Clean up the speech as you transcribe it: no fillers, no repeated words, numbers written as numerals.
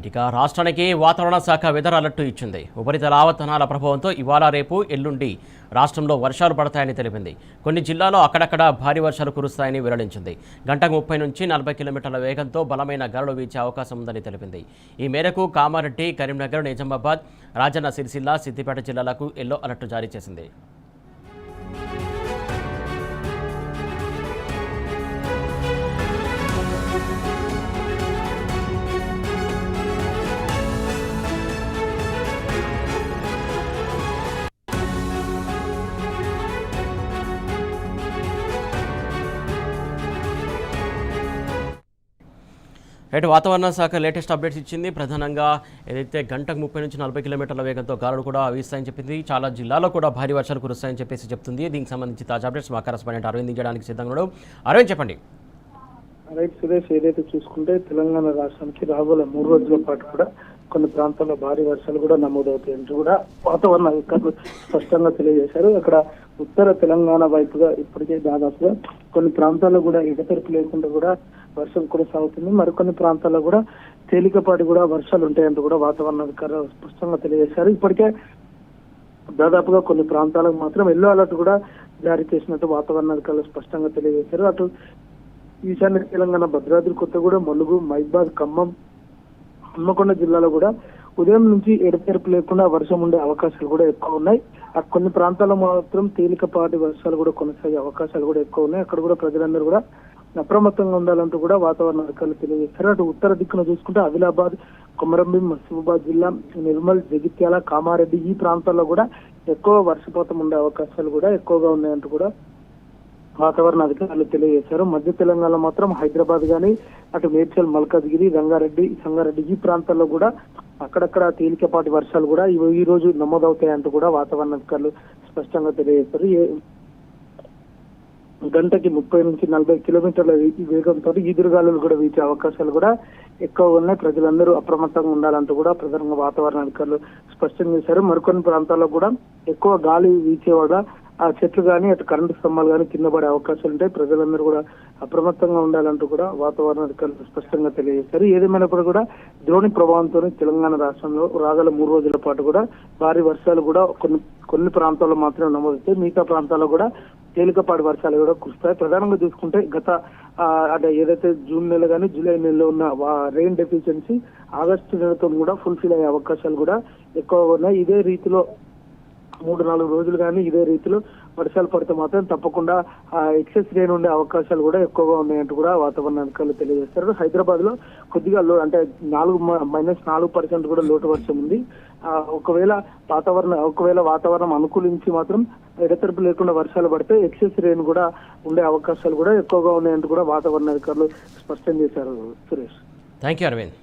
ఇక రాష్ట్రానికి వాతావరణ శాఖ వెదర్ అలర్ట్ ఇచ్చింది. ఉపరితల ఆవర్తనాల ప్రభావంతో ఇవాళ రేపు ఎల్లుండి రాష్ట్రంలో వర్షాలు పడతాయని తెలిపింది. కొన్ని జిల్లాల్లో అక్కడక్కడ భారీ వర్షాలు కురుస్తాయని వెల్లడించింది. గంటకు 30 నుంచి 40 కిలోమీటర్ల వేగంతో బలమైన గాలులు వీచే అవకాశం ఉందని తెలిపింది. ఈ మేరకు కామారెడ్డి, కరీంనగర్, నిజామాబాద్, రాజన్న సిరిసిల్ల, సిద్దిపేట జిల్లాలకు ఎల్లో అలర్ట్ జారీ చేసింది. రైట్, వాతావరణ శాఖ లేటెస్ట్ అప్డేట్స్ ఇచ్చింది. ప్రధానంగా ఏదైతే గంటకు 30 నుంచి 40 కిలోమీటర్ల వేగంతో గాలులు కూడా వీస్తాయని చెప్పింది. చాలా జిల్లాల్లో కూడా భారీ వర్షాలు కురుస్తాయని చెప్పేసి చెప్తుంది. దీనికి సంబంధించి తాజా అప్డేట్స్ మా కరెస్పాండెంట్ అరవింద్ చేయడానికి సిద్ధంగా ఉన్నాడు. అరవింద్, చెప్పండి. రైట్ సురేష్, ఏదైతే చూసుకుంటే తెలంగాణ రాష్ట్రానికి రాబోయే 3 రోజుల పాటు కూడా కొన్ని ప్రాంతాల్లో భారీ వర్షాలు కూడా నమోదవుతాయంటూ కూడా వాతావరణ అధికారులు స్పష్టంగా తెలియజేశారు. అక్కడ ఉత్తర తెలంగాణ వైపుగా ఇప్పటికే దాదాపుగా కొన్ని ప్రాంతాల్లో కూడా ఎడతెరిపి లేకుండా కూడా వర్షం కొనసాగుతుంది. మరికొన్ని ప్రాంతాల్లో కూడా తేలికపాటి కూడా వర్షాలు ఉంటాయంటూ కూడా వాతావరణ అధికారులు స్పష్టంగా తెలియజేశారు. ఇప్పటికే దాదాపుగా కొన్ని ప్రాంతాలకు మాత్రం ఎల్లో అలర్ట్ కూడా జారీ చేసినట్టు వాతావరణ అధికారులు స్పష్టంగా తెలియజేశారు. అటు ఈశాన్య తెలంగాణ, భద్రాద్రి కొత్తగూడెం, ములుగు, మహబూబాబాద్, ఖమ్మం, హన్మకొండ జిల్లాలో కూడా ఉదయం నుంచి ఎడతెరిపి లేకుండా వర్షం ఉండే అవకాశాలు కూడా ఎక్కువ ఉన్నాయి. కొన్ని ప్రాంతాల్లో మాత్రం తేలికపాటి వర్షాలు కూడా కొనసాగే అవకాశాలు కూడా ఎక్కువ ఉన్నాయి. అక్కడ కూడా ప్రజలందరూ కూడా అప్రమత్తంగా ఉండాలంటూ కూడా వాతావరణ అధికారులు తెలియజేశారు. అటు ఉత్తర దిక్కున చూసుకుంటే ఆదిలాబాద్, కొమరంభీం, మహబూబాబాద్ జిల్లా, నిర్మల్, జగిత్యాల, కామారెడ్డి ఈ ప్రాంతాల్లో కూడా ఎక్కువ వర్షపాతం ఉండే అవకాశాలు కూడా ఎక్కువగా ఉన్నాయంటూ కూడా వాతావరణ అధికారులు తెలియజేశారు. మధ్య తెలంగాణలో మాత్రం హైదరాబాద్ గానీ, అటు మేడ్చల్, మల్కాజ్గిరి, రంగారెడ్డి, సంగారెడ్డి ఈ ప్రాంతాల్లో కూడా అక్కడక్కడ తేలికపాటి వర్షాలు కూడా ఈ రోజు నమోదవుతాయంటూ కూడా వాతావరణ అధికారులు స్పష్టంగా తెలియజేశారు. గంటకి 30 నుంచి 40 కిలోమీటర్ల వేగంతో ఈదురుగాలులు కూడా వీచే అవకాశాలు కూడా ఎక్కువ ఉన్నాయి. ప్రజలందరూ అప్రమత్తంగా ఉండాలంటూ కూడా ప్రధానంగా వాతావరణ అధికారులు స్పష్టం చేశారు. మరికొన్ని ప్రాంతాల్లో కూడా ఎక్కువ గాలి వీచేవాడ ఆ చెట్లు కానీ, అటు కరెంటు స్తంభాలు కానీ కింద పడే అవకాశాలు ఉంటాయి. ప్రజలందరూ కూడా అప్రమత్తంగా ఉండాలంటూ కూడా వాతావరణ అధికారులు స్పష్టంగా తెలియజేశారు. ఏదేమైనప్పుడు కూడా ద్రోణి ప్రభావంతో తెలంగాణ రాష్ట్రంలో రాగల 3 రోజుల పాటు కూడా భారీ వర్షాలు కూడా కొన్ని ప్రాంతాల్లో మాత్రమే నమోదవుతాయి. మిగతా ప్రాంతాల్లో కూడా తేలికపాటి వర్షాలు కూడా కురుస్తాయి. ప్రధానంగా చూసుకుంటే అంటే ఏదైతే జూన్ నెల కానీ జూలై నెలలో ఉన్న రెయిన్ డెఫిషియన్సీ ఆగస్టు నెలతో కూడా ఫుల్ఫిల్ అయ్యే అవకాశాలు కూడా ఎక్కువగా ఉన్నాయి. ఇదే రీతిలో 3-4 రోజులు కానీ ఇదే రీతిలో వర్షాలు పడితే మాత్రం తప్పకుండా ఎక్సెస్ రెయిన్ ఉండే అవకాశాలు కూడా ఎక్కువగా ఉన్నాయంటూ కూడా వాతావరణ అధికారులు తెలియజేస్తారు. హైదరాబాద్ లో కొద్దిగా అంటే -4% కూడా లోటు వర్షం ఉంది. ఒకవేళ వాతావరణం అనుకూలించి మాత్రం ఎడతెరిపి లేకుండా వర్షాలు పడితే ఎక్సెస్ రెయిన్ కూడా ఉండే అవకాశాలు కూడా ఎక్కువగా ఉన్నాయంటూ కూడా వాతావరణ అధికారులు స్పష్టం చేశారు. Suresh, thank you Arvind.